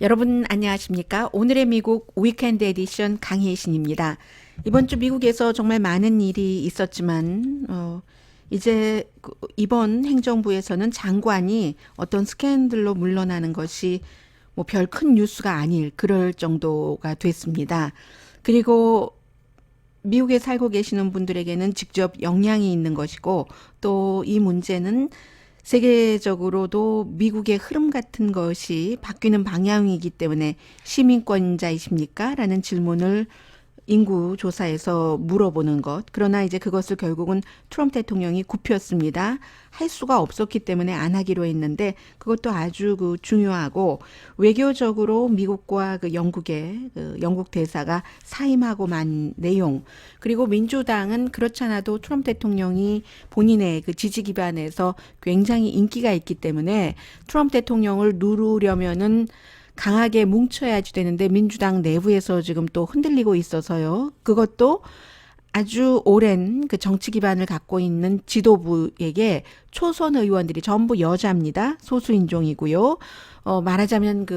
여러분 안녕하십니까? 오늘의 미국 위켄드 에디션 강혜신입니다. 이번 주 미국에서 정말 많은 일이 있었지만 이제 이번 행정부에서는 장관이 어떤 스캔들로 물러나는 것이 뭐 별 큰 뉴스가 아닐 그럴 정도가 됐습니다. 그리고 미국에 살고 계시는 분들에게는 직접 영향이 있는 것이고 또 이 문제는 세계적으로도 미국의 흐름 같은 것이 바뀌는 방향이기 때문에 시민권자이십니까? 라는 질문을 인구 조사에서 물어보는 것. 그러나 이제 그것을 결국은 트럼프 대통령이 굽혔습니다. 할 수가 없었기 때문에 안 하기로 했는데 그것도 아주 중요하고 외교적으로 미국과 영국의 영국 대사가 사임하고 만 내용 그리고 민주당은 그렇잖아도 트럼프 대통령이 본인의 지지 기반에서 굉장히 인기가 있기 때문에 트럼프 대통령을 누르려면은 강하게 뭉쳐야지 되는데 민주당 내부에서 지금 또 흔들리고 있어서요. 그것도 아주 오랜 정치 기반을 갖고 있는 지도부에게 초선 의원들이 전부 여자입니다. 소수인종이고요. 말하자면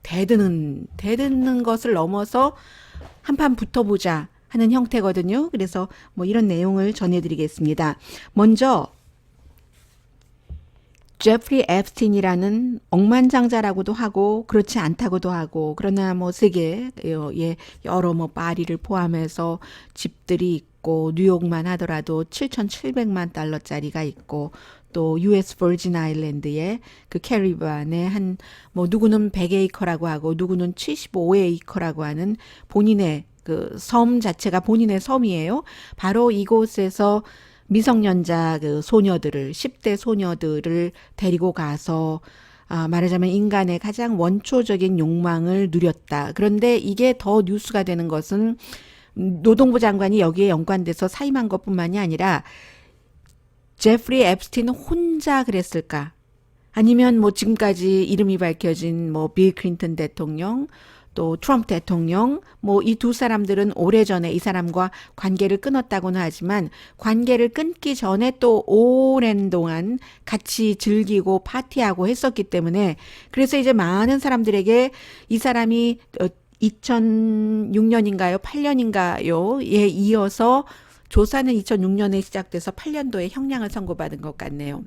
대드는 것을 넘어서 한판 붙어보자 하는 형태거든요. 그래서 뭐 이런 내용을 전해드리겠습니다. 먼저 제프리 앱스틴이라는 억만장자라고도 하고 그렇지 않다고도 하고 그러나 뭐 세계에 여러 뭐 파리를 포함해서 집들이 있고 뉴욕만 하더라도 7,700만 달러짜리가 있고 또 US 버진 아일랜드의 캐리비안에 한 뭐 누구는 100에이커라고 하고 누구는 75에이커라고 하는 본인의 섬 자체가 본인의 섬이에요. 바로 이곳에서 미성년자 소녀들을 10대 소녀들을 데리고 가서 말하자면 인간의 가장 원초적인 욕망을 누렸다. 그런데 이게 더 뉴스가 되는 것은 노동부 장관이 여기에 연관돼서 사임한 것뿐만이 아니라 제프리 앱스틴은 혼자 그랬을까? 아니면 뭐 지금까지 이름이 밝혀진 뭐 빌 클린턴 대통령 또 트럼프 대통령 뭐 이 두 사람들은 오래전에 이 사람과 관계를 끊었다고는 하지만 관계를 끊기 전에 또 오랜 동안 같이 즐기고 파티하고 했었기 때문에 그래서 이제 많은 사람들에게 이 사람이 2006년인가요? 8년인가요? 에 이어서 조사는 2006년에 시작돼서 8년도에 형량을 선고받은 것 같네요.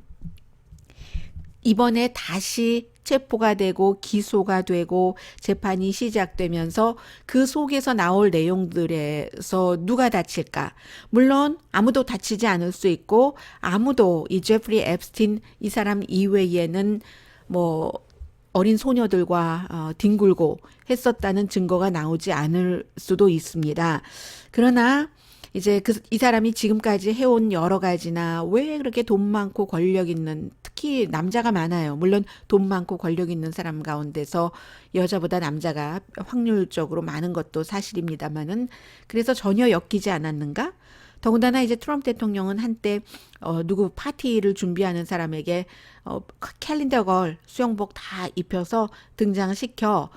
이번에 다시 체포가 되고 기소가 되고 재판이 시작되면서 그 속에서 나올 내용들에서 누가 다칠까? 물론 아무도 다치지 않을 수 있고 아무도 이 제프리 앱스틴 이 사람 이외에는 뭐 어린 소녀들과 뒹굴고 했었다는 증거가 나오지 않을 수도 있습니다. 그러나 이제 이 사람이 지금까지 해온 여러 가지나 왜 그렇게 돈 많고 권력 있는 특히 남자가 많아요. 물론 돈 많고 권력 있는 사람 가운데서 여자보다 남자가 확률적으로 많은 것도 사실입니다만은 그래서 전혀 엮이지 않았는가? 더군다나 이제 트럼프 대통령은 한때 누구 파티를 준비하는 사람에게 캘린더 걸 수영복 다 입혀서 등장시켜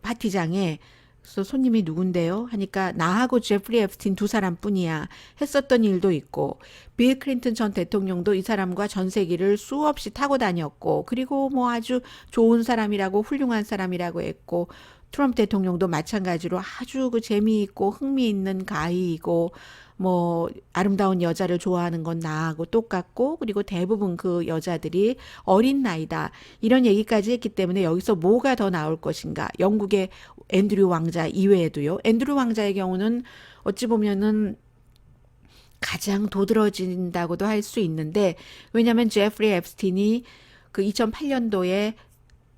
파티장에 그래서 손님이 누군데요? 하니까 나하고 제프리 앱스틴 두 사람뿐이야 했었던 일도 있고 빌 클린턴 전 대통령도 이 사람과 전세기를 수없이 타고 다녔고 그리고 뭐 아주 좋은 사람이라고 훌륭한 사람이라고 했고 트럼프 대통령도 마찬가지로 아주 재미있고 흥미있는 가이이고 뭐 아름다운 여자를 좋아하는 건 나하고 똑같고 그리고 대부분 그 여자들이 어린 나이다 이런 얘기까지 했기 때문에 여기서 뭐가 더 나올 것인가 영국의 앤드류 왕자 이외에도요 앤드류 왕자의 경우는 어찌 보면은 가장 도드라진다고도 할 수 있는데 왜냐하면 제프리 앱스틴이 2008년도에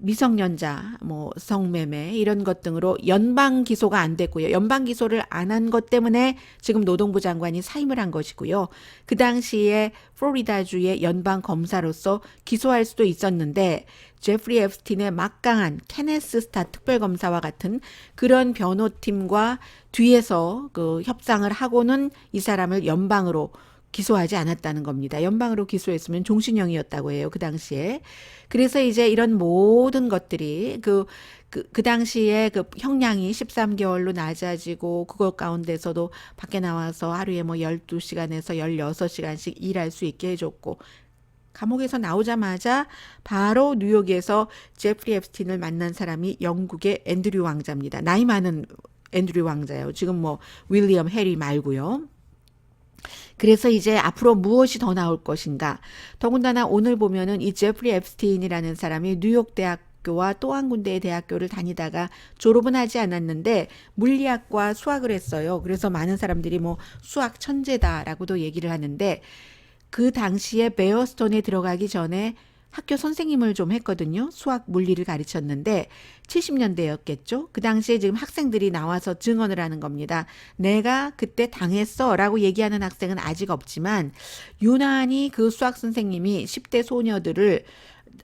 미성년자, 뭐 성매매 이런 것 등으로 연방 기소가 안 됐고요. 연방 기소를 안 한 것 때문에 지금 노동부 장관이 사임을 한 것이고요. 그 당시에 플로리다주의 연방 검사로서 기소할 수도 있었는데 제프리 앱스틴의 막강한 케네스 스타 특별검사와 같은 그런 변호팀과 뒤에서 협상을 하고는 이 사람을 연방으로 기소하지 않았다는 겁니다. 연방으로 기소했으면 종신형이었다고 해요. 그 당시에. 그래서 이제 이런 모든 것들이 그 당시에 형량이 13개월로 낮아지고 그것 가운데서도 밖에 나와서 하루에 뭐 12시간에서 16시간씩 일할 수 있게 해줬고 감옥에서 나오자마자 바로 뉴욕에서 제프리 앱스틴을 만난 사람이 영국의 앤드류 왕자입니다. 나이 많은 앤드류 왕자예요. 지금 뭐 윌리엄 해리 말고요. 그래서 이제 앞으로 무엇이 더 나올 것인가. 더군다나 오늘 보면은 이 제프리 앱스틴이라는 사람이 뉴욕 대학교와 또 한 군데의 대학교를 다니다가 졸업은 하지 않았는데 물리학과 수학을 했어요. 그래서 많은 사람들이 뭐 수학 천재다라고도 얘기를 하는데 그 당시에 베어스톤에 들어가기 전에 학교 선생님을 좀 했거든요. 수학 물리를 가르쳤는데 70년대였겠죠. 그 당시에 지금 학생들이 나와서 증언을 하는 겁니다. 내가 그때 당했어 라고 얘기하는 학생은 아직 없지만 유난히 그 수학 선생님이 10대 소녀들을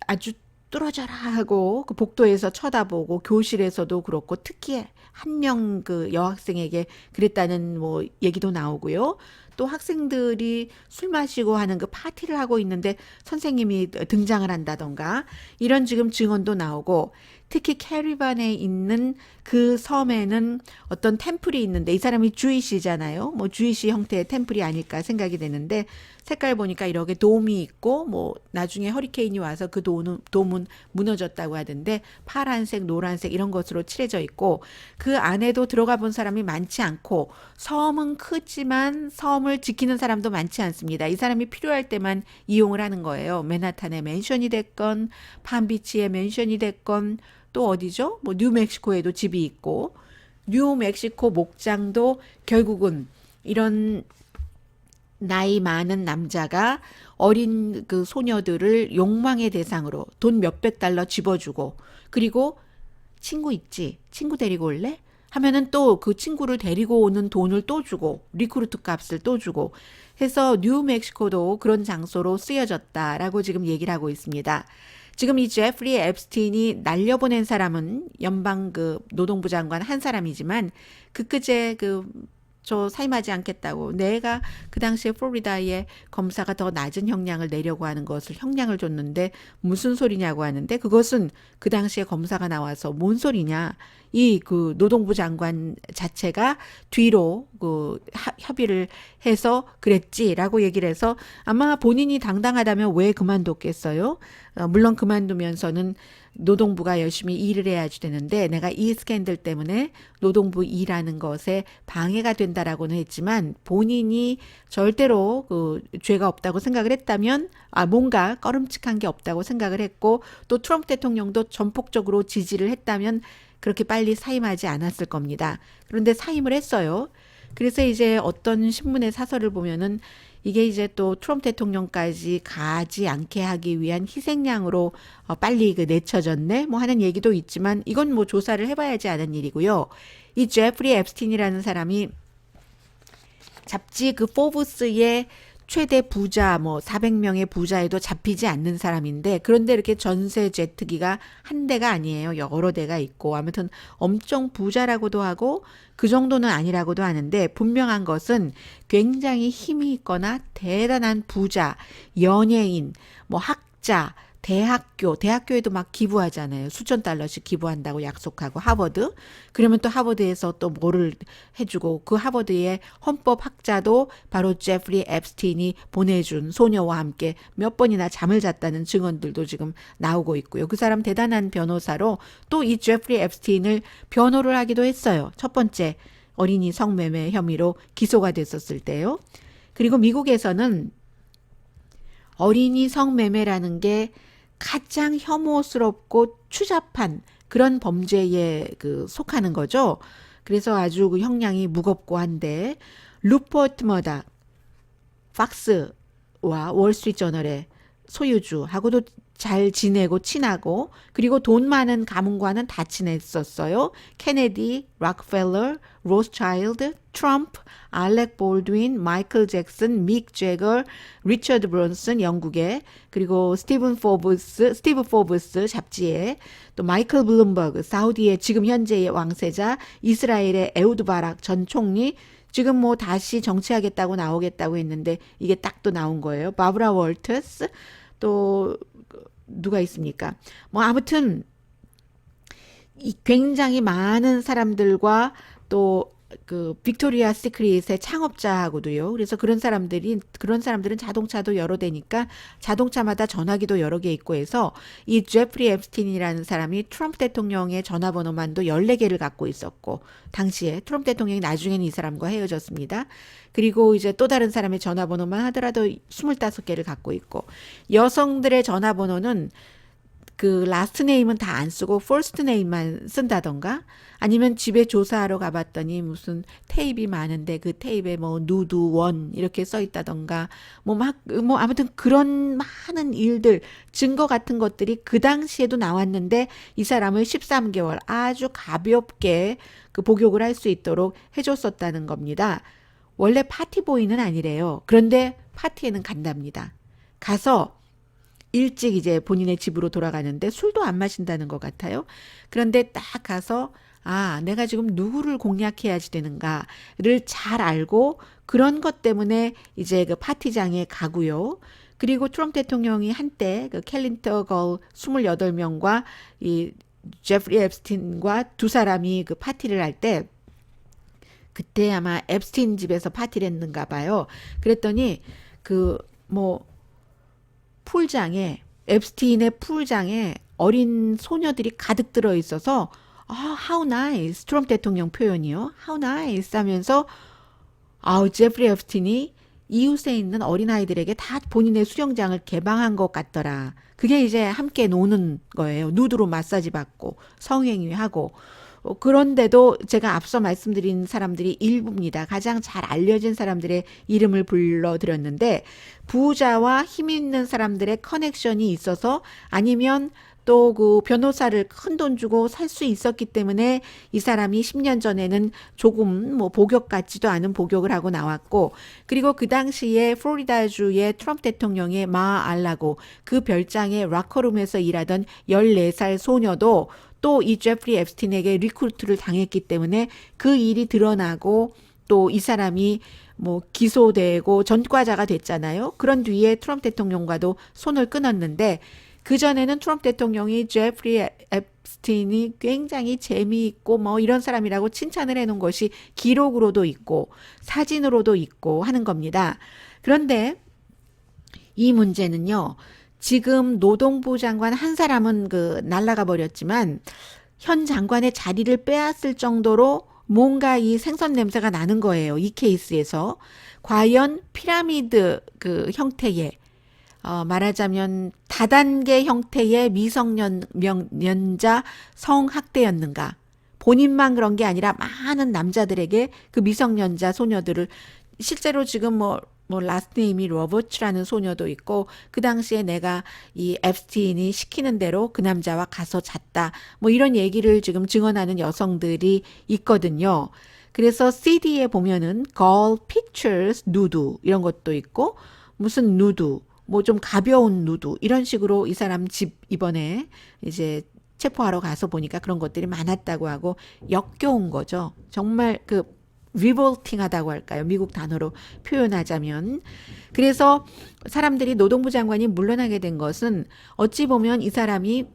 아주 뚫어져라 하고 그 복도에서 쳐다보고 교실에서도 그렇고 특히 한 명 그 여학생에게 그랬다는 뭐 얘기도 나오고요. 또 학생들이 술 마시고 하는 그 파티를 하고 있는데 선생님이 등장을 한다던가 이런 지금 증언도 나오고 특히 캐리반에 있는 그 섬에는 어떤 템플이 있는데 이 사람이 주이시잖아요. 뭐 주이시 형태의 템플이 아닐까 생각이 되는데 색깔 보니까 이렇게 돔이 있고 뭐 나중에 허리케인이 와서 그 돔은 무너졌다고 하던데 파란색, 노란색 이런 것으로 칠해져 있고 그 안에도 들어가 본 사람이 많지 않고 섬은 크지만 섬을 지키는 사람도 많지 않습니다. 이 사람이 필요할 때만 이용을 하는 거예요. 맨하탄에 맨션이 됐건 palm비치에 맨션이 됐건 또 어디죠? 뭐 뉴멕시코에도 집이 있고 뉴멕시코 목장도 결국은 이런 나이 많은 남자가 어린 그 소녀들을 욕망의 대상으로 돈 몇백 달러 집어주고 그리고 친구 있지? 친구 데리고 올래? 하면은 또 그 친구를 데리고 오는 돈을 또 주고 리크루트 값을 또 주고 해서 뉴멕시코도 그런 장소로 쓰여졌다라고 지금 얘기를 하고 있습니다. 지금 이 제프리 앱스틴이 날려보낸 사람은 연방 그 노동부 장관 한 사람이지만 그제 저 사임하지 않겠다고 내가 그 당시에 플로리다의 검사가 더 낮은 형량을 내려고 하는 것을 형량을 줬는데 무슨 소리냐고 하는데 그것은 그 당시에 검사가 나와서 뭔 소리냐 이 그 노동부 장관 자체가 뒤로 그 협의를 해서 그랬지라고 얘기를 해서 아마 본인이 당당하다면 왜 그만뒀겠어요? 물론 그만두면서는 노동부가 열심히 일을 해야지 되는데 내가 이 스캔들 때문에 노동부 일하는 것에 방해가 된다라고는 했지만 본인이 절대로 그 죄가 없다고 생각을 했다면 뭔가 꺼름칙한 게 없다고 생각을 했고 또 트럼프 대통령도 전폭적으로 지지를 했다면 그렇게 빨리 사임하지 않았을 겁니다. 그런데 사임을 했어요. 그래서 이제 어떤 신문의 사설을 보면은 이게 이제 또 트럼프 대통령까지 가지 않게 하기 위한 희생양으로 빨리 그 내쳐졌네 뭐 하는 얘기도 있지만 이건 뭐 조사를 해봐야지 아는 일이고요. 이 제프리 앱스틴이라는 사람이 잡지 그 포브스의 최대 부자 뭐 400명의 부자에도 잡히지 않는 사람인데 그런데 이렇게 전세 제트기가 한 대가 아니에요. 여러 대가 있고 아무튼 엄청 부자라고도 하고 그 정도는 아니라고도 하는데 분명한 것은 굉장히 힘이 있거나 대단한 부자, 연예인, 뭐 학자, 대학교에도 막 기부하잖아요. 수천 달러씩 기부한다고 약속하고 하버드. 그러면 또 하버드에서 또 뭐를 해주고 그 하버드의 헌법학자도 바로 제프리 앱스틴이 보내준 소녀와 함께 몇 번이나 잠을 잤다는 증언들도 지금 나오고 있고요. 그 사람 대단한 변호사로 또 이 제프리 앱스틴을 변호를 하기도 했어요. 첫 번째 어린이 성매매 혐의로 기소가 됐었을 때요. 그리고 미국에서는 어린이 성매매라는 게 가장 혐오스럽고 추잡한 그런 범죄에 속하는 거죠. 그래서 아주 그 형량이 무겁고 한데 루퍼트 머닥 팍스와 월스트리트저널의 소유주하고도 잘 지내고 친하고 그리고 돈 많은 가문과는 다 친했었어요. 케네디, 록펠러, 로스차일드, 트럼프, 알렉 볼드윈, 마이클 잭슨, 믹 제거, 리처드 브론슨 영국에 그리고 스티브 포브스 잡지에 또 마이클 블룸버그 사우디의 지금 현재의 왕세자 이스라엘의 에우드 바락 전 총리 지금 뭐 다시 정치하겠다고 나오겠다고 했는데 이게 딱 또 나온 거예요. 바브라 월터스 또 누가 있습니까? 뭐 아무튼 이 굉장히 많은 사람들과 또 그 빅토리아 시크릿의 창업자하고도요. 그래서 그런 사람들은 자동차도 여러 대니까 자동차마다 전화기도 여러 개 있고 해서 이 제프리 앱스틴이라는 사람이 트럼프 대통령의 전화번호만도 14개를 갖고 있었고 당시에 트럼프 대통령이 나중에는 이 사람과 헤어졌습니다. 그리고 이제 또 다른 사람의 전화번호만 하더라도 25개를 갖고 있고 여성들의 전화번호는 그 라스트 네임은 다 안 쓰고 퍼스트 네임만 쓴다던가 아니면 집에 조사하러 가봤더니 무슨 테이프가 많은데 그 테이프에 뭐 누드 원 이렇게 써 있다던가 뭐 아무튼 그런 많은 일들 증거 같은 것들이 그 당시에도 나왔는데 이 사람을 13개월 아주 가볍게 그 복역을 할 수 있도록 해줬었다는 겁니다. 원래 파티보이는 아니래요. 그런데 파티에는 간답니다. 가서 일찍 이제 본인의 집으로 돌아가는데 술도 안 마신다는 것 같아요. 그런데 딱 가서 아, 내가 지금 누구를 공략해야지 되는가를 잘 알고 그런 것 때문에 이제 그 파티장에 가고요. 그리고 트럼프 대통령이 한때 그 캘린터 걸 28명과 이 제프리 앱스틴과 두 사람이 그 파티를 할 때 그때 아마 앱스틴 집에서 파티를 했는가 봐요. 그랬더니 그 뭐 풀장에 앱스틴의 풀장에 어린 소녀들이 가득 들어 있어서 how nice 트럼프 대통령 표현이요. how nice 하면서 제프리 앱스틴이 이웃에 있는 어린아이들에게 다 본인의 수영장을 개방한 것 같더라. 그게 이제 함께 노는 거예요. 누드로 마사지 받고 성행위하고 그런데도 제가 앞서 말씀드린 사람들이 일부입니다. 가장 잘 알려진 사람들의 이름을 불러드렸는데 부자와 힘 있는 사람들의 커넥션이 있어서 아니면 또 그 변호사를 큰 돈 주고 살 수 있었기 때문에 이 사람이 10년 전에는 조금 뭐 복역 같지도 않은 복역을 하고 나왔고 그리고 그 당시에 플로리다주의 트럼프 대통령의 마 알라고 그 별장의 락커룸에서 일하던 14살 소녀도 또 이 제프리 앱스틴에게 리크루트를 당했기 때문에 그 일이 드러나고 또 이 사람이 뭐 기소되고 전과자가 됐잖아요. 그런 뒤에 트럼프 대통령과도 손을 끊었는데 그전에는 트럼프 대통령이 제프리 앱스틴이 굉장히 재미있고 뭐 이런 사람이라고 칭찬을 해놓은 것이 기록으로도 있고 사진으로도 있고 하는 겁니다. 그런데 이 문제는요. 지금 노동부 장관 한 사람은 그 날아가 버렸지만 현 장관의 자리를 빼앗을 정도로 뭔가 이 생선 냄새가 나는 거예요. 이 케이스에서 과연 피라미드 그 형태의 말하자면 다단계 형태의 미성년자 성학대였는가? 본인만 그런 게 아니라 많은 남자들에게 그 미성년자 소녀들을 실제로 지금 뭐 라스트 네임이 로버츠라는 소녀도 있고 그 당시에 내가 이 앱스틴이 시키는 대로 그 남자와 가서 잤다. 뭐 이런 얘기를 지금 증언하는 여성들이 있거든요. 그래서 CD에 보면은 girl pictures 누드 이런 것도 있고 무슨 누드 뭐 좀 가벼운 누드 이런 식으로 이 사람 집 이번에 이제 체포하러 가서 보니까 그런 것들이 많았다고 하고 역겨운 거죠. 정말 그 리볼팅하다고 할까요? 미국 단어로 표현하자면. 그래서 사람들이 노동부 장관이 물러나게 된 것은 어찌 보면 이 사람이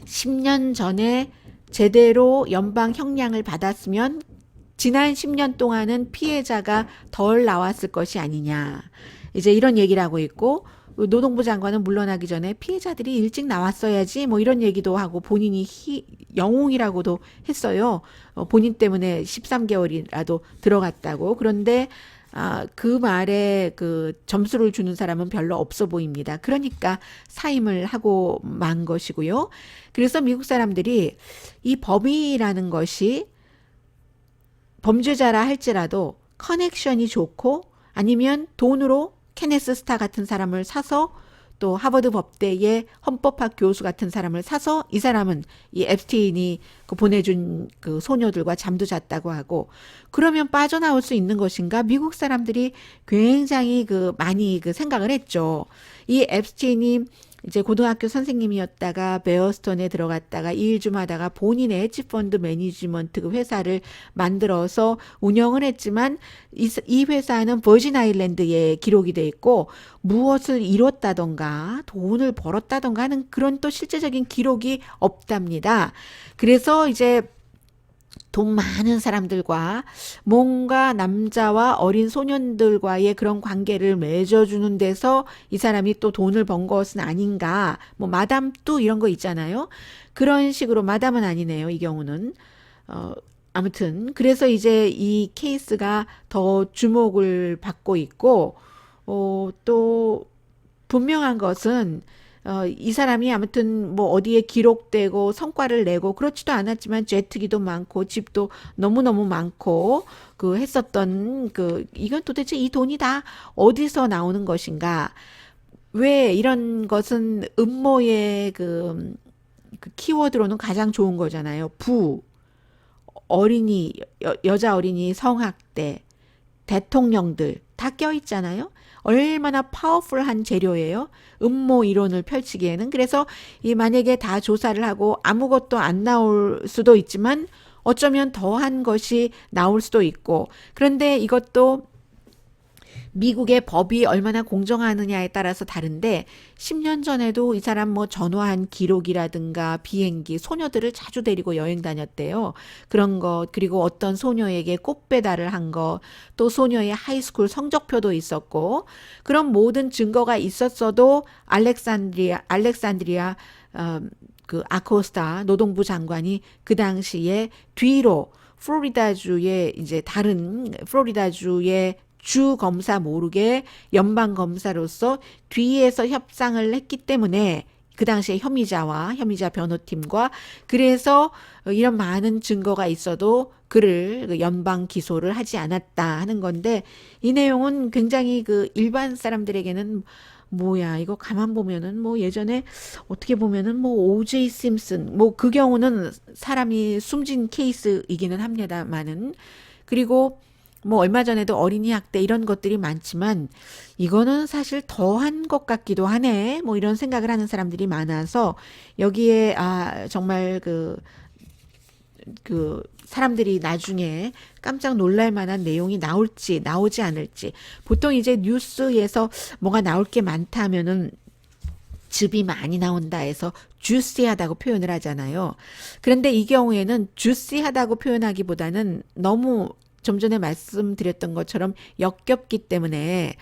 10년 전에 제대로 연방 형량을 받았으면 지난 10년 동안은 피해자가 덜 나왔을 것이 아니냐. 이제 이런 얘기를 하고 있고 노동부 장관은 물러나기 전에 피해자들이 일찍 나왔어야지 뭐 이런 얘기도 하고 본인이 영웅이라고도 했어요. 본인 때문에 13개월이라도 들어갔다고. 그런데 그 말에 그 점수를 주는 사람은 별로 없어 보입니다. 그러니까 사임을 하고 만 것이고요. 그래서 미국 사람들이 이 법이라는 것이 범죄자라 할지라도 커넥션이 좋고 아니면 돈으로 케네스 스타 같은 사람을 사서 또 하버드 법대의 헌법학 교수 같은 사람을 사서 이 사람은 이 앱스틴이 그 보내준 그 소녀들과 잠도 잤다고 하고 그러면 빠져나올 수 있는 것인가? 미국 사람들이 굉장히 그 많이 그 생각을 했죠. 이 앱스틴이 이제 고등학교 선생님이었다가 베어스턴에 들어갔다가 일 좀 하다가 본인의 헤지펀드 매니지먼트 그 회사를 만들어서 운영을 했지만 이 회사는 버진 아일랜드에 기록이 돼 있고 무엇을 이뤘다던가 돈을 벌었다던가 하는 그런 또 실제적인 기록이 없답니다. 그래서 이제 돈 많은 사람들과 뭔가 남자와 어린 소년들과의 그런 관계를 맺어주는 데서 이 사람이 또 돈을 번 것은 아닌가. 뭐 마담 뚜 이런 거 있잖아요. 그런 식으로 마담은 아니네요. 이 경우는. 어, 아무튼 그래서 이제 이 케이스가 더 주목을 받고 있고 또 분명한 것은 이 사람이 아무튼 뭐 어디에 기록되고 성과를 내고 그렇지도 않았지만 제트기도 많고 집도 너무너무 많고 그 했었던 그 이건 도대체 이 돈이 다 어디서 나오는 것인가? 왜 이런 것은 음모의 그 키워드로는 가장 좋은 거잖아요. 어린이, 여자 어린이 성학대, 대통령들 다 껴있잖아요. 얼마나 파워풀한 재료예요. 음모 이론을 펼치기에는. 그래서 이 만약에 다 조사를 하고 아무것도 안 나올 수도 있지만 어쩌면 더한 것이 나올 수도 있고. 그런데 이것도 미국의 법이 얼마나 공정하느냐에 따라서 다른데 10년 전에도 이 사람 뭐 전화한 기록이라든가 비행기 소녀들을 자주 데리고 여행 다녔대요. 그런 것 그리고 어떤 소녀에게 꽃 배달을 한 거 또 소녀의 하이스쿨 성적표도 있었고 그런 모든 증거가 있었어도 알렉산드리아 그 아코스타 노동부 장관이 그 당시에 뒤로 플로리다주의 이제 다른 플로리다주의 주 검사 모르게 연방 검사로서 뒤에서 협상을 했기 때문에 그 당시에 혐의자 변호팀과 그래서 이런 많은 증거가 있어도 그를 연방 기소를 하지 않았다 하는 건데 이 내용은 굉장히 그 일반 사람들에게는 뭐야 이거 가만 보면은 뭐 예전에 어떻게 보면은 뭐 오제이 심슨 뭐 그 경우는 사람이 숨진 케이스이기는 합니다만은 그리고 뭐 얼마 전에도 어린이 학대 이런 것들이 많지만 이거는 사실 더한 것 같기도 하네. 뭐 이런 생각을 하는 사람들이 많아서 여기에 정말 그 사람들이 나중에 깜짝 놀랄 만한 내용이 나올지 나오지 않을지 보통 이제 뉴스에서 뭐가 나올 게 많다면은 즙이 많이 나온다 해서 주시하다고 표현을 하잖아요. 그런데 이 경우에는 주시하다고 표현하기보다는 너무 좀 전에 말씀드렸던 것처럼 역겹기 때문에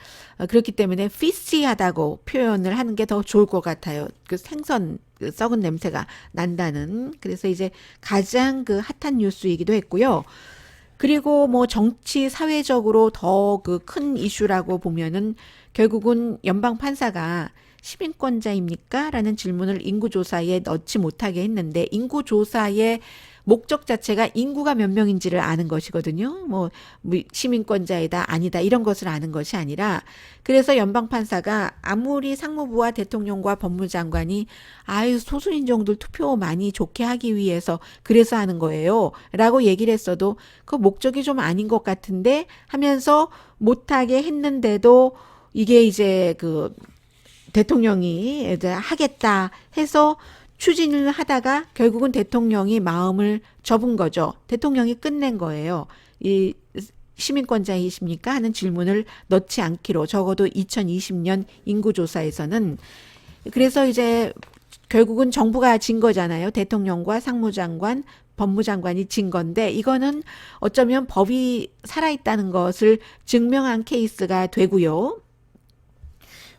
그렇기 때문에 피시하다고 표현을 하는 게 더 좋을 것 같아요. 그 생선 그 썩은 냄새가 난다는 그래서 이제 가장 그 핫한 뉴스이기도 했고요. 그리고 뭐 정치 사회적으로 더 그 큰 이슈라고 보면은 결국은 연방 판사가 시민권자입니까? 라는 질문을 인구조사에 넣지 못하게 했는데 인구조사의 목적 자체가 인구가 몇 명인지를 아는 것이거든요. 뭐 시민권자이다 아니다 이런 것을 아는 것이 아니라 그래서 연방 판사가 아무리 상무부와 대통령과 법무장관이 아유 소수인종들 투표 많이 좋게 하기 위해서 그래서 하는 거예요. 라고 얘기를 했어도 그 목적이 좀 아닌 것 같은데 하면서 못하게 했는데도 이게 이제 그 대통령이 이제 하겠다 해서 추진을 하다가 결국은 대통령이 마음을 접은 거죠. 대통령이 끝낸 거예요. 이 시민권자이십니까? 하는 질문을 넣지 않기로 적어도 2020년 인구조사에서는 그래서 이제 결국은 정부가 진 거잖아요. 대통령과 상무장관, 법무장관이 진 건데 이거는 어쩌면 법이 살아있다는 것을 증명한 케이스가 되고요.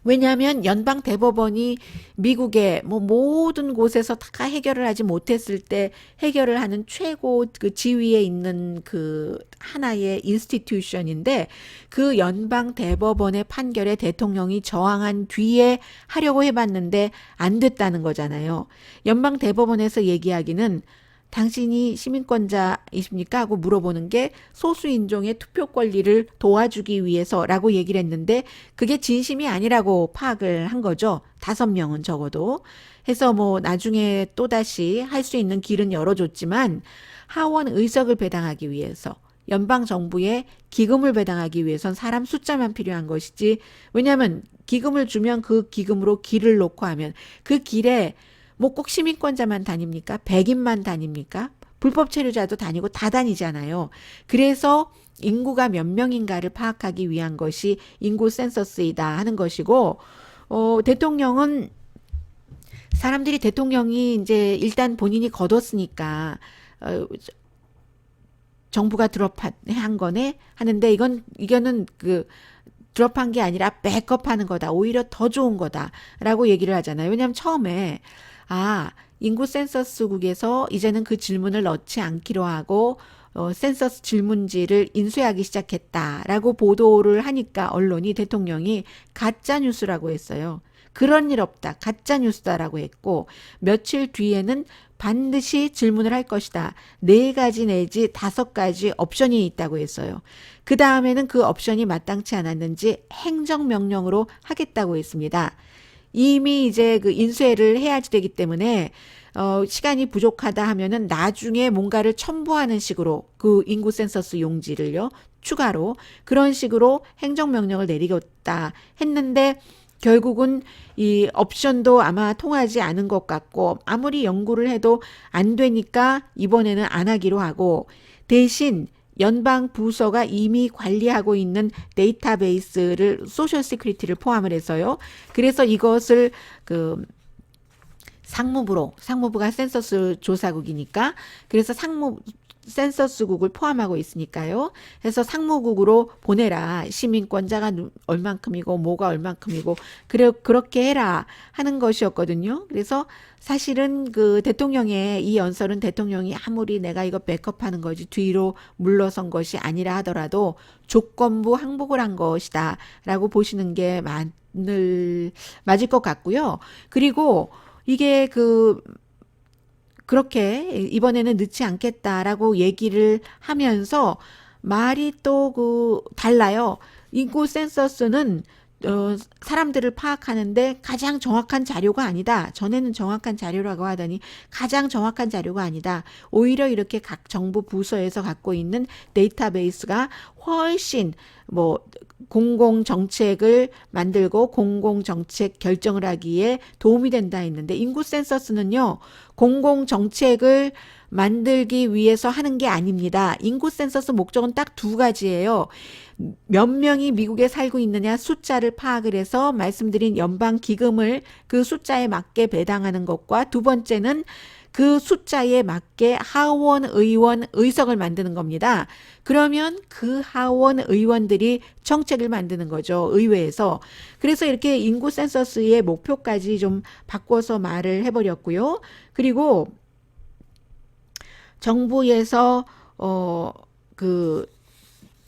왜냐하면 연방 대법원이 미국의 뭐 모든 곳에서 다 해결을 하지 못했을 때 해결을 하는 최고 그 지위에 있는 그 하나의 인스티튜션인데 그 연방 대법원의 판결에 대통령이 저항한 뒤에 하려고 해봤는데 안 됐다는 거잖아요. 연방 대법원에서 얘기하기는 당신이 시민권자이십니까? 하고 물어보는 게 소수인종의 투표 권리를 도와주기 위해서라고 얘기를 했는데 그게 진심이 아니라고 파악을 한 거죠. 5명은 적어도. 해서 뭐 나중에 또다시 할 수 있는 길은 열어줬지만 하원 의석을 배당하기 위해서 연방 정부에 기금을 배당하기 위해선 사람 숫자만 필요한 것이지 왜냐하면 기금을 주면 그 기금으로 길을 놓고 하면 그 길에 뭐 꼭 시민권자만 다닙니까? 백인만 다닙니까? 불법 체류자도 다니고 다 다니잖아요. 그래서 인구가 몇 명인가를 파악하기 위한 것이 인구 센서스이다 하는 것이고, 대통령은 사람들이 대통령이 이제 일단 본인이 거뒀으니까, 정부가 드롭한 거네 하는데 이거는 그 드롭한 게 아니라 백업하는 거다. 오히려 더 좋은 거다라고 얘기를 하잖아요. 왜냐하면 처음에 인구 센서스국에서 이제는 그 질문을 넣지 않기로 하고 센서스 질문지를 인쇄하기 시작했다라고 보도를 하니까 언론이 대통령이 가짜 뉴스라고 했어요. 그런 일 없다. 가짜 뉴스다라고 했고 며칠 뒤에는 반드시 질문을 할 것이다. 4가지 내지 5가지 옵션이 있다고 했어요. 그 다음에는 그 옵션이 마땅치 않았는지 행정명령으로 하겠다고 했습니다. 이미 이제 그 인쇄를 해야지 되기 때문에 시간이 부족하다 하면은 나중에 뭔가를 첨부하는 식으로 그 인구 센서스 용지를요 추가로 그런 식으로 행정명령을 내리겠다 했는데 결국은 이 옵션도 아마 통하지 않은 것 같고 아무리 연구를 해도 안 되니까 이번에는 안 하기로 하고 대신 연방 부서가 이미 관리하고 있는 데이터베이스를 소셜 시큐리티를 포함을 해서요. 그래서 이것을 그 상무부가 센서스 조사국이니까 그래서 센서스국을 포함하고 있으니까요. 그래서 상무국으로 보내라. 시민권자가 얼만큼이고 뭐가 얼만큼이고 그렇게 해라 하는 것이었거든요. 그래서 사실은 그 대통령의 이 연설은 대통령이 아무리 내가 이거 백업하는 거지 뒤로 물러선 것이 아니라 하더라도 조건부 항복을 한 것이다 라고 보시는 게 맞을 것 같고요. 그리고 이게 그렇게 이번에는 늦지 않겠다라고 얘기를 하면서 말이 또 달라요. 인구 센서스는 사람들을 파악하는데 가장 정확한 자료가 아니다. 전에는 정확한 자료라고 하더니 가장 정확한 자료가 아니다. 오히려 이렇게 각 정부 부서에서 갖고 있는 데이터베이스가 훨씬 공공정책을 만들고 공공정책 결정을 하기에 도움이 된다 했는데 인구 센서스는요. 공공정책을 만들기 위해서 하는 게 아닙니다. 인구 센서스 목적은 딱 2가지예요. 몇 명이 미국에 살고 있느냐 숫자를 파악을 해서 말씀드린 연방 기금을 그 숫자에 맞게 배당하는 것과 두 번째는 그 숫자에 맞게 하원 의원 의석을 만드는 겁니다. 그러면 그 하원 의원들이 정책을 만드는 거죠. 의회에서. 그래서 이렇게 인구 센서스의 목표까지 좀 바꿔서 말을 해버렸고요. 그리고 정부에서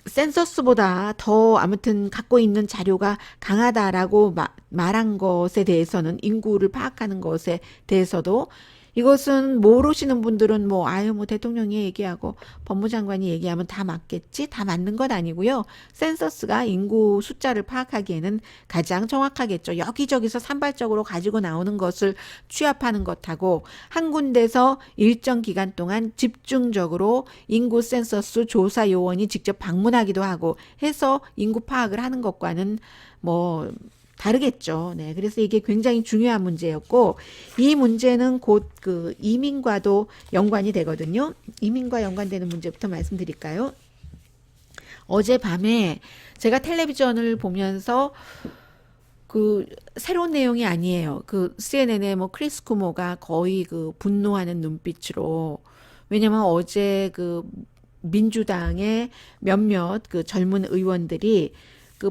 센서스보다 더 아무튼 갖고 있는 자료가 강하다라고 말한 것에 대해서는 인구를 파악하는 것에 대해서도 이것은 모르시는 분들은 대통령이 얘기하고 법무장관이 얘기하면 다 맞겠지? 다 맞는 것 아니고요. 센서스가 인구 숫자를 파악하기에는 가장 정확하겠죠. 여기저기서 산발적으로 가지고 나오는 것을 취합하는 것하고 한 군데서 일정 기간 동안 집중적으로 인구 센서스 조사 요원이 직접 방문하기도 하고 해서 인구 파악을 하는 것과는 다르겠죠. 네. 그래서 이게 굉장히 중요한 문제였고, 이 문제는 곧 이민과도 연관이 되거든요. 이민과 연관되는 문제부터 말씀드릴까요? 어젯밤에 제가 텔레비전을 보면서 새로운 내용이 아니에요. CNN의 크리스 쿠모가 거의 분노하는 눈빛으로, 왜냐면 어제 민주당의 몇몇 젊은 의원들이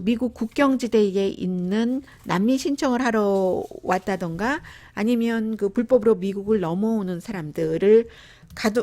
미국 국경지대에 있는 난민 신청을 하러 왔다던가 아니면 불법으로 미국을 넘어오는 사람들을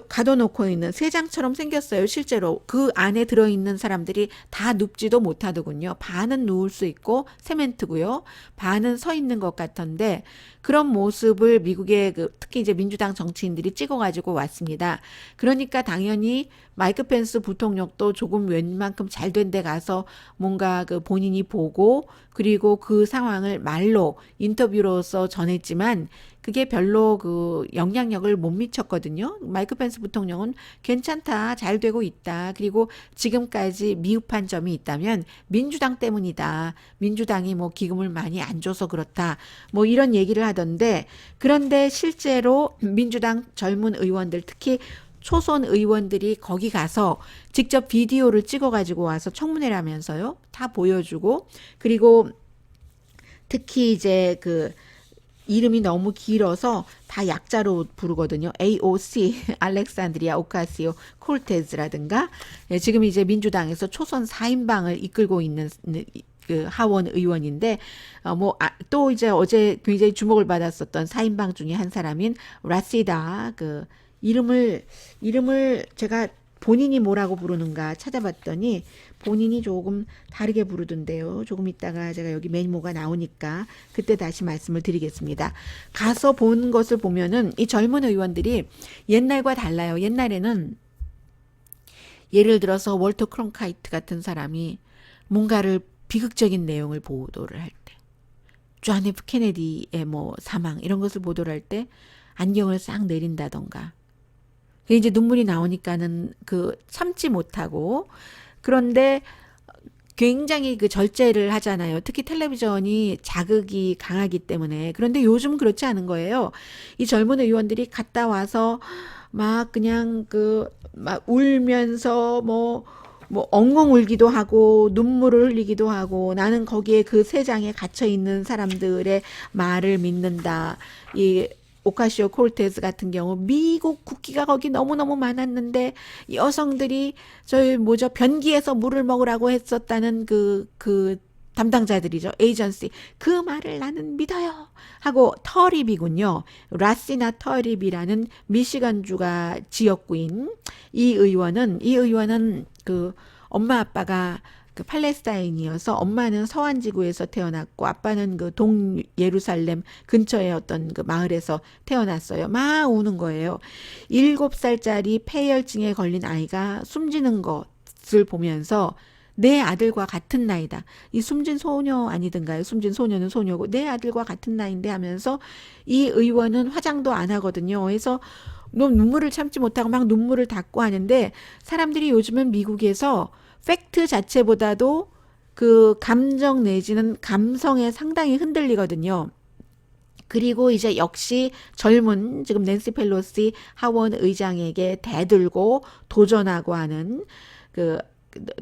가둬놓고 있는 새장처럼 생겼어요. 실제로 그 안에 들어있는 사람들이 다 눕지도 못하더군요. 반은 누울 수 있고 세멘트고요. 반은 서 있는 것 같던데 그런 모습을 미국의 특히 이제 민주당 정치인들이 찍어가지고 왔습니다. 그러니까 당연히 마이크 펜스 부통령도 조금 웬만큼 잘 된 데 가서 뭔가 본인이 보고 그리고 그 상황을 말로 인터뷰로서 전했지만 그게 별로 영향력을 못 미쳤거든요. 마이크 펜스 부통령은 괜찮다, 잘 되고 있다. 그리고 지금까지 미흡한 점이 있다면 민주당 때문이다. 민주당이 기금을 많이 안 줘서 그렇다. 이런 얘기를 하던데 그런데 실제로 민주당 젊은 의원들 특히 초선 의원들이 거기 가서 직접 비디오를 찍어가지고 와서 청문회를 하면서요. 다 보여주고 그리고 특히 이제 이름이 너무 길어서 다 약자로 부르거든요. AOC, 알렉산드리아 오카시오 콜테즈라든가, 예, 지금 이제 민주당에서 초선 4인방을 이끌고 있는 그 하원 의원인데, 또 이제 어제 굉장히 주목을 받았었던 4인방 중에 한 사람인 라시다, 이름을 제가 본인이 뭐라고 부르는가 찾아봤더니 본인이 조금 다르게 부르던데요. 조금 있다가 제가 여기 메모가 나오니까 그때 다시 말씀을 드리겠습니다. 가서 본 것을 보면은 이 젊은 의원들이 옛날과 달라요. 옛날에는 예를 들어서 월터 크론카이트 같은 사람이 뭔가를 비극적인 내용을 보도를 할 때, 존 F 케네디의 뭐 사망 이런 것을 보도를 할 때 안경을 싹 내린다던가, 이제 눈물이 나오니까는 참지 못하고, 그런데 굉장히 절제를 하잖아요. 특히 텔레비전이 자극이 강하기 때문에. 그런데 요즘 그렇지 않은 거예요. 이 젊은 의원들이 갔다 와서 막 그냥 막 울면서 뭐 엉엉 울기도 하고 눈물을 흘리기도 하고, 나는 거기에 그 세 장에 갇혀 있는 사람들의 말을 믿는다. 이 오카시오 콜테스 같은 경우 미국 국기가 거기 너무너무 많았는데 여성들이 변기에서 물을 먹으라고 했었다는 그 담당자들이죠. 에이전시. 그 말을 나는 믿어요. 하고 터립이군요. 라시나 터립이라는 미시간주가 지역구인 이 의원은 엄마 아빠가 팔레스타인이어서 엄마는 서안 지구에서 태어났고 아빠는 동 예루살렘 근처의 어떤 마을에서 태어났어요. 막 우는 거예요. 7살짜리 폐혈증에 걸린 아이가 숨지는 것을 보면서 내 아들과 같은 나이다. 이 숨진 소녀 아니든가요? 숨진 소녀는 소녀고 내 아들과 같은 나이인데 하면서 이 의원은 화장도 안 하거든요. 그래서 눈물을 참지 못하고 막 눈물을 닦고 하는데, 사람들이 요즘은 미국에서 팩트 자체보다도 감정 내지는 감성에 상당히 흔들리거든요. 그리고 이제 역시 젊은 지금 낸시 펠로시 하원 의장에게 대들고 도전하고 하는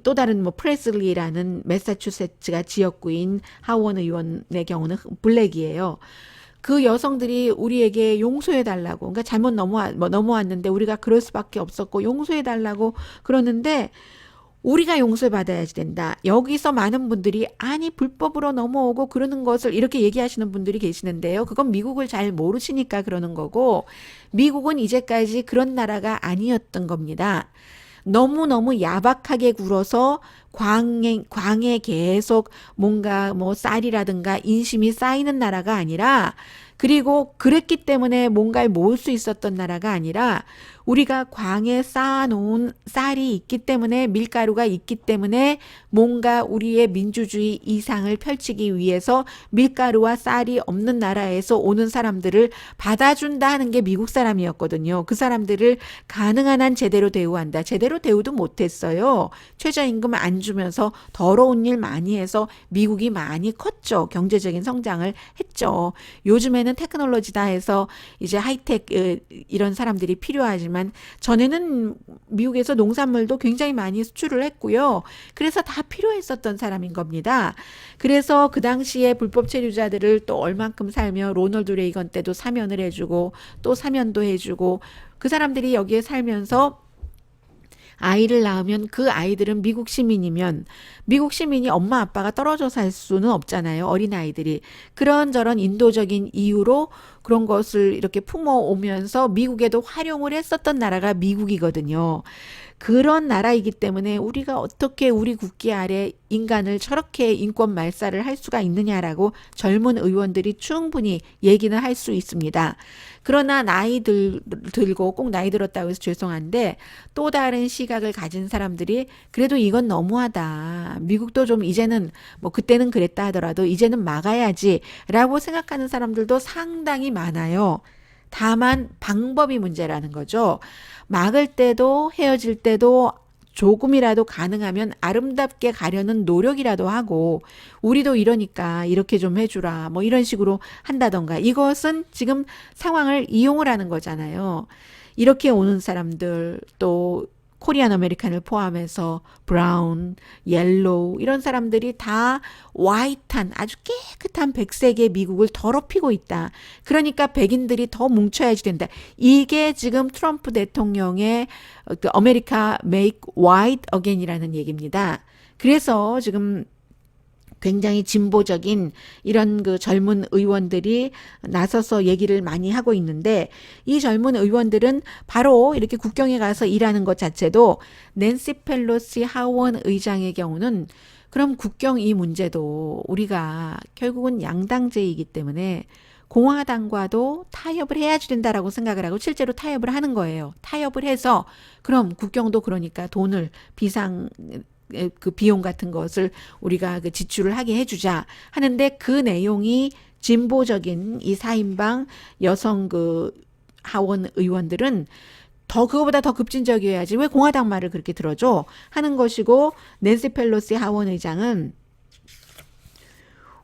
또 다른 프레슬리라는 매사추세츠가 지역구인 하원 의원의 경우는 블랙이에요. 그 여성들이 우리에게 용서해달라고, 그러니까 잘못 넘어왔는데 우리가 그럴 수밖에 없었고 용서해달라고 그러는데, 우리가 용서받아야 된다. 여기서 많은 분들이 아니 불법으로 넘어오고 그러는 것을 이렇게 얘기하시는 분들이 계시는데요. 그건 미국을 잘 모르시니까 그러는 거고, 미국은 이제까지 그런 나라가 아니었던 겁니다. 너무너무 야박하게 굴어서 광에 계속 뭔가 쌀이라든가 인심이 쌓이는 나라가 아니라, 그리고 그랬기 때문에 뭔가를 모을 수 있었던 나라가 아니라, 우리가 광에 쌓아놓은 쌀이 있기 때문에, 밀가루가 있기 때문에 뭔가 우리의 민주주의 이상을 펼치기 위해서 밀가루와 쌀이 없는 나라에서 오는 사람들을 받아준다 하는 게 미국 사람이었거든요. 그 사람들을 가능한 한 제대로 대우한다. 제대로 대우도 못했어요. 최저임금 안 주면서 더러운 일 많이 해서 미국이 많이 컸죠. 경제적인 성장을 했죠. 요즘에는 테크놀로지다 해서 이제 하이텍 이런 사람들이 필요하지만, 전에는 미국에서 농산물도 굉장히 많이 수출을 했고요. 그래서 다 필요했었던 사람인 겁니다. 그래서 그 당시에 불법 체류자들을 또 얼만큼 살며 로널드 레이건 때도 사면을 해주고 또 사면도 해주고, 그 사람들이 여기에 살면서 아이를 낳으면 그 아이들은 미국 시민이면, 미국 시민이 엄마 아빠가 떨어져 살 수는 없잖아요. 어린아이들이. 그런저런 인도적인 이유로 그런 것을 이렇게 품어오면서 미국에도 활용을 했었던 나라가 미국이거든요. 그런 나라이기 때문에 우리가 어떻게 우리 국기 아래 인간을 저렇게 인권 말살을 할 수가 있느냐라고 젊은 의원들이 충분히 얘기는 할 수 있습니다. 그러나 나이 들고, 꼭 나이 들었다고 해서 죄송한데, 또 다른 시각을 가진 사람들이 그래도 이건 너무하다. 미국도 좀 이제는 그때는 그랬다 하더라도 이제는 막아야지 라고 생각하는 사람들도 상당히 많아요. 다만 방법이 문제라는 거죠. 막을 때도 헤어질 때도 조금이라도 가능하면 아름답게 가려는 노력이라도 하고, 우리도 이러니까 이렇게 좀 해주라 이런 식으로 한다던가, 이것은 지금 상황을 이용을 하는 거잖아요. 이렇게 오는 사람들, 또 코리안 아메리칸을 포함해서 브라운, 옐로우 이런 사람들이 다 화이트한 아주 깨끗한 백색의 미국을 더럽히고 있다. 그러니까 백인들이 더 뭉쳐야지 된다. 이게 지금 트럼프 대통령의 그 아메리카 Make White Again이라는 얘기입니다. 그래서 지금 굉장히 진보적인 이런 그 젊은 의원들이 나서서 얘기를 많이 하고 있는데 이 젊은 의원들은 바로 이렇게 국경에 가서 일하는 것 자체도 낸시 펠로시 하원 의장의 경우는 그럼 국경 이 문제도 우리가 결국은 양당제이기 때문에 공화당과도 타협을 해야지 된다라고 생각을 하고 실제로 타협을 하는 거예요. 타협을 해서 그럼 국경도 그러니까 돈을 그 비용 같은 것을 우리가 그 지출을 하게 해주자 하는데 그 내용이 진보적인 이 4인방 여성 그 하원 의원들은 그거보다 더 급진적이어야지 왜 공화당 말을 그렇게 들어줘 하는 것이고 낸시 펠로시 하원 의장은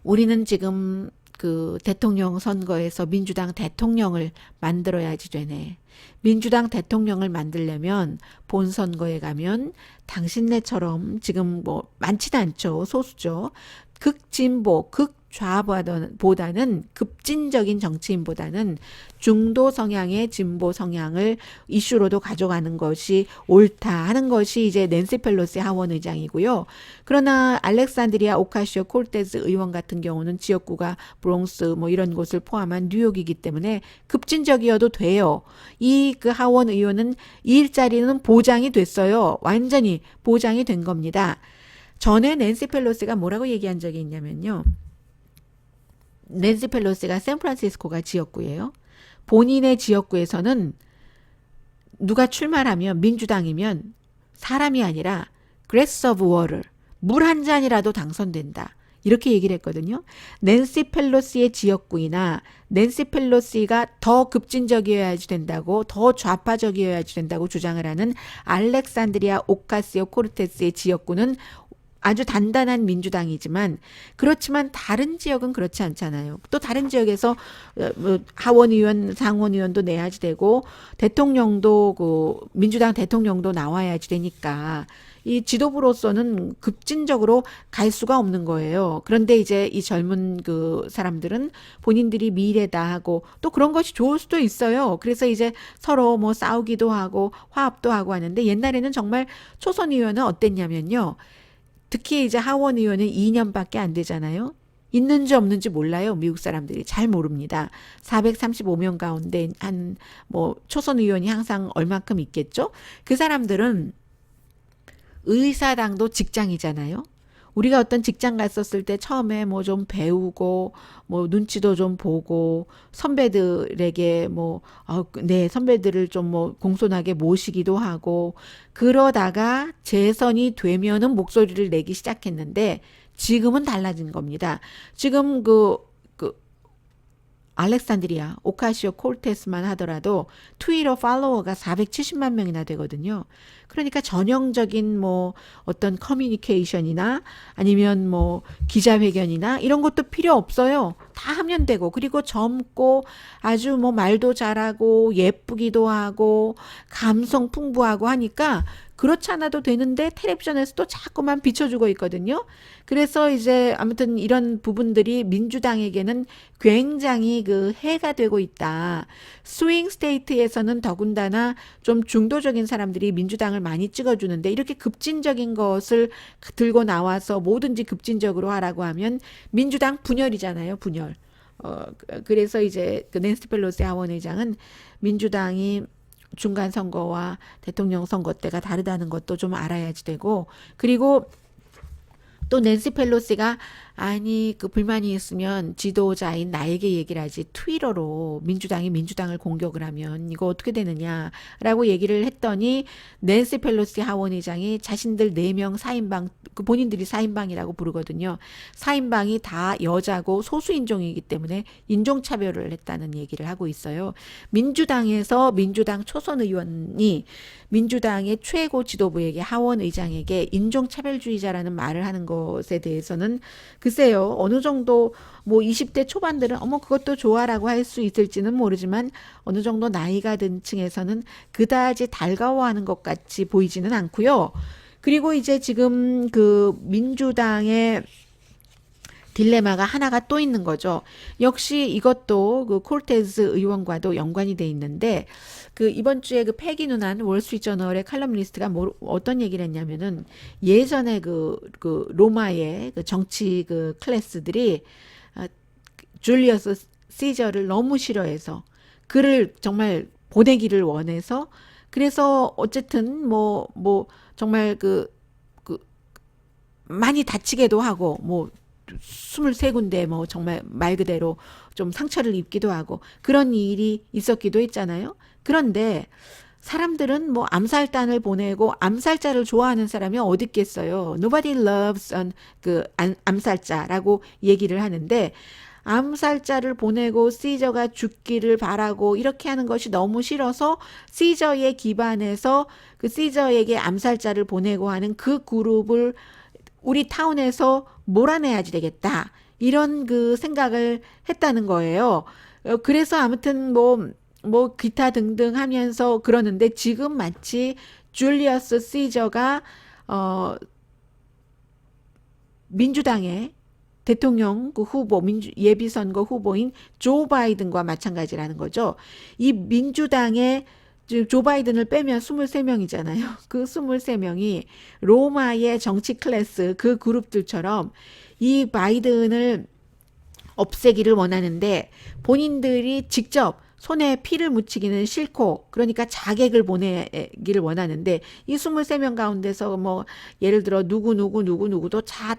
우리는 지금 그 대통령 선거에서 민주당 대통령을 만들어야지 되네. 민주당 대통령을 만들려면 본선거에 가면 당신네처럼 지금 뭐 많지는 않죠. 소수죠. 극진보, 극좌보다는 급진적인 정치인보다는 중도 성향의 진보 성향을 이슈로도 가져가는 것이 옳다 하는 것이 이제 낸시 펠로시 하원 의장이고요. 그러나 알렉산드리아 오카시오 콜테즈 의원 같은 경우는 지역구가 브롱스 뭐 이런 곳을 포함한 뉴욕이기 때문에 급진적이어도 돼요. 이 그 하원 의원은 이 일자리는 보장이 됐어요. 완전히 보장이 된 겁니다. 전에 낸시 펠로시가 뭐라고 얘기한 적이 있냐면요. 낸시 펠로시가 샌프란시스코가 지역구예요. 본인의 지역구에서는 누가 출마하면 민주당이면 사람이 아니라 glass of water, 물 한 잔이라도 당선된다. 이렇게 얘기를 했거든요. 낸시 펠로시의 지역구이나 낸시 펠로시가 더 급진적이어야지 된다고 더 좌파적이어야지 된다고 주장을 하는 알렉산드리아 오카시오 코르테스의 지역구는 아주 단단한 민주당이지만 그렇지만 다른 지역은 그렇지 않잖아요. 또 다른 지역에서 하원의원, 상원의원도 내야지 되고 대통령도 그 민주당 대통령도 나와야지 되니까 이 지도부로서는 급진적으로 갈 수가 없는 거예요. 그런데 이제 이 젊은 그 사람들은 본인들이 미래다 하고 또 그런 것이 좋을 수도 있어요. 그래서 이제 서로 뭐 싸우기도 하고 화합도 하고 하는데 옛날에는 정말 초선 의원은 어땠냐면요. 특히 이제 하원 의원은 2년밖에 안 되잖아요. 있는지 없는지 몰라요. 미국 사람들이 잘 모릅니다. 435명 가운데 한 뭐 초선 의원이 항상 얼만큼 있겠죠? 그 사람들은 의사당도 직장이잖아요. 우리가 어떤 직장 갔었을 때 처음에 뭐 좀 배우고 뭐 눈치도 좀 보고 선배들에게 네, 선배들을 좀 뭐 공손하게 모시기도 하고 그러다가 재선이 되면은 목소리를 내기 시작했는데 지금은 달라진 겁니다. 지금 알렉산드리아 오카시오 콜테스만 하더라도 트위터 팔로워가 470만 명이나 되거든요. 그러니까 전형적인 뭐 어떤 커뮤니케이션이나 아니면 뭐 기자회견이나 이런 것도 필요 없어요. 다 하면 되고 그리고 젊고 아주 뭐 말도 잘하고 예쁘기도 하고 감성 풍부하고 하니까 그렇지 않아도 되는데 텔레비전에서도 자꾸만 비춰주고 있거든요. 그래서 이제 아무튼 이런 부분들이 민주당에게는 굉장히 그 해가 되고 있다. 스윙 스테이트에서는 더군다나 좀 중도적인 사람들이 민주당을 많이 찍어주는데 이렇게 급진적인 것을 들고 나와서 뭐든지 급진적으로 하라고 하면 민주당 분열이잖아요. 분열. 그래서 이제 그 낸시 펠로시 하원의장은 민주당이 중간 선거와 대통령 선거 때가 다르다는 것도 좀 알아야지 되고 그리고 또 낸시 펠로시가 아니 그 불만이 있으면 지도자인 나에게 얘기를 하지 트위터로 민주당이 민주당을 공격을 하면 이거 어떻게 되느냐라고 얘기를 했더니 낸시 펠로시 하원의장이 자신들 4명 4인방 그 본인들이 4인방이라고 부르거든요. 4인방이 다 여자고 소수인종이기 때문에 인종차별을 했다는 얘기를 하고 있어요. 민주당에서 민주당 초선 의원이 민주당의 최고 지도부에게 하원의장에게 인종차별주의자라는 말을 하는 것에 대해서는 그 글쎄요, 어느 정도 뭐 20대 초반들은 어머 그것도 좋아라고 할 수 있을지는 모르지만 어느 정도 나이가 든 층에서는 그다지 달가워하는 것 같이 보이지는 않고요. 그리고 이제 지금 그 민주당의 딜레마가 하나가 또 있는 거죠. 역시 이것도 그 콜테즈 의원과도 연관이 돼 있는데 그 이번 주에 그 패기 누난 월스트리트저널의 칼럼니스트가 뭐 어떤 얘기를 했냐면은 예전에 그 로마의 그 정치 그 클래스들이 아, 줄리어스 시저를 너무 싫어해서 그를 정말 보내기를 원해서 그래서 어쨌든 뭐 정말 그 많이 다치게도 하고 뭐 23군데 뭐 정말 말 그대로 좀 상처를 입기도 하고 그런 일이 있었기도 했잖아요. 그런데 사람들은 뭐 암살단을 보내고 암살자를 좋아하는 사람이 어디 있겠어요. Nobody loves 그 암살자라고 얘기를 하는데 암살자를 보내고 시저가 죽기를 바라고 이렇게 하는 것이 너무 싫어서 시저에 기반해서 그 시저에게 암살자를 보내고 하는 그 그룹을 우리 타운에서 몰아내야지 되겠다. 이런 그 생각을 했다는 거예요. 그래서 아무튼 뭐 기타 등등 하면서 그러는데 지금 마치 줄리어스 시저가 어 민주당의 대통령 그 후보 예비선거 후보인 조 바이든과 마찬가지라는 거죠. 이 민주당의 조 바이든을 빼면 23명이잖아요. 그 23명이 로마의 정치 클래스 그 그룹들처럼 이 바이든을 없애기를 원하는데 본인들이 직접 손에 피를 묻히기는 싫고 그러니까 자객을 보내기를 원하는데 이 23명 가운데서 뭐 예를 들어 누구도 다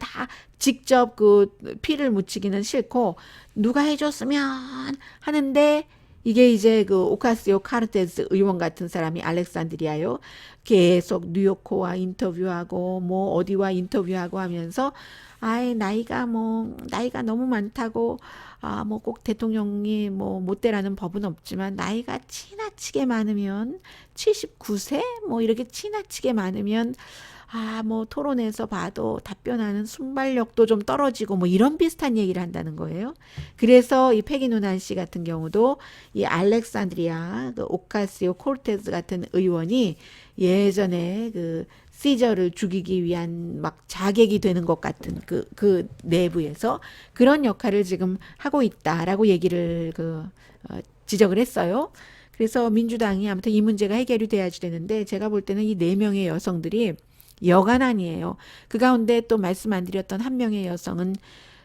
직접 그 피를 묻히기는 싫고 누가 해줬으면 하는데 이게 이제 그 오카시오 카르테스 의원 같은 사람이 알렉산드리아요. 계속 뉴요커와 인터뷰하고 뭐 어디와 인터뷰하고 하면서 아이 나이가 너무 많다고 뭐 꼭 대통령이 뭐 못 되라는 법은 없지만 나이가 지나치게 많으면 79세 뭐 이렇게 지나치게 많으면 뭐 토론에서 봐도 답변하는 순발력도 좀 떨어지고 뭐 이런 비슷한 얘기를 한다는 거예요. 그래서 이 패기 누난 씨 같은 경우도 이 알렉산드리아 그 오카시오 콜테즈 같은 의원이 예전에 그 시저를 죽이기 위한 막 자객이 되는 것 같은 그 내부에서 그런 역할을 지금 하고 있다라고 얘기를 지적을 했어요. 그래서 민주당이 아무튼 이 문제가 해결이 돼야지 되는데 제가 볼 때는 이 네 명의 여성들이 여간 아니에요. 그 가운데 또 말씀 안 드렸던 한 명의 여성은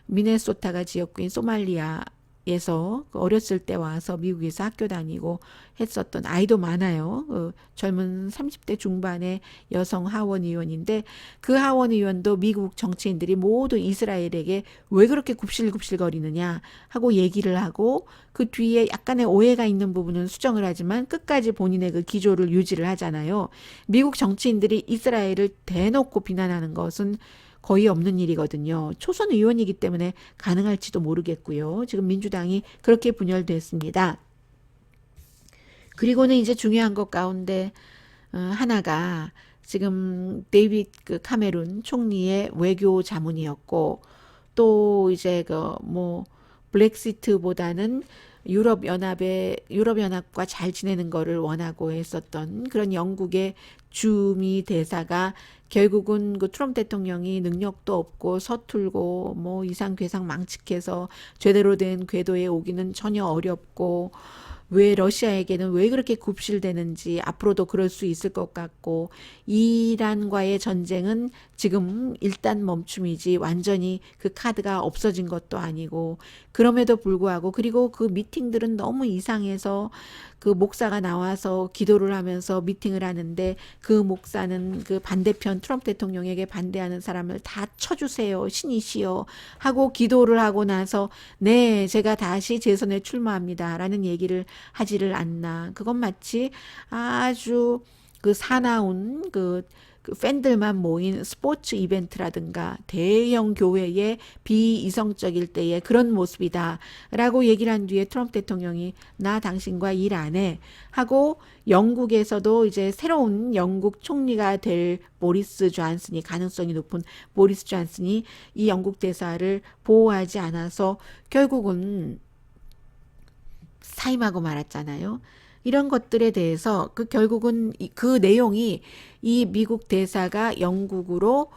미네소타가 지역구인 소말리아에서 어렸을 때 와서 미국에서 학교 다니고 했었던 아이도 많아요. 젊은 30대 중반의 여성 하원 의원인데 그 하원 의원도 미국 정치인들이 모두 이스라엘에게 왜 그렇게 굽실굽실거리느냐 하고 얘기를 하고 그 뒤에 약간의 오해가 있는 부분은 수정을 하지만 끝까지 본인의 그 기조를 유지를 하잖아요. 미국 정치인들이 이스라엘을 대놓고 비난하는 것은 거의 없는 일이거든요. 초선 의원이기 때문에 가능할지도 모르겠고요. 지금 민주당이 그렇게 분열됐습니다. 그리고는 이제 중요한 것 가운데 하나가 지금 데이빗 그 카메룬 총리의 외교 자문이었고 또 이제 그 뭐 블랙시트보다는 유럽연합과 잘 지내는 거를 원하고 했었던 그런 영국의 주미 대사가 결국은 그 트럼프 대통령이 능력도 없고 서툴고 뭐 이상괴상 망측해서 제대로 된 궤도에 오기는 전혀 어렵고 왜 러시아에게는 왜 그렇게 굽실대는지 앞으로도 그럴 수 있을 것 같고 이란과의 전쟁은 지금 일단 멈춤이지 완전히 그 카드가 없어진 것도 아니고 그럼에도 불구하고 그리고 그 미팅들은 너무 이상해서 그 목사가 나와서 기도를 하면서 미팅을 하는데 그 목사는 그 반대편 트럼프 대통령에게 반대하는 사람을 다 쳐주세요 신이시여 하고 기도를 하고 나서 네 제가 다시 재선에 출마합니다 라는 얘기를 하지를 않나 그건 마치 아주 그 사나운 그 그 팬들만 모인 스포츠 이벤트라든가 대형 교회의 비이성적일 때의 그런 모습이다라고 얘기를 한 뒤에 트럼프 대통령이 나 당신과 일 안 해 하고 영국에서도 이제 새로운 영국 총리가 될 보리스 존슨이 가능성이 높은 보리스 존슨이 이 영국 대사를 보호하지 않아서 결국은 사임하고 말았잖아요. 이런 것들에 대해서 그 결국은 그 내용이 이 미국 대사가 영국으로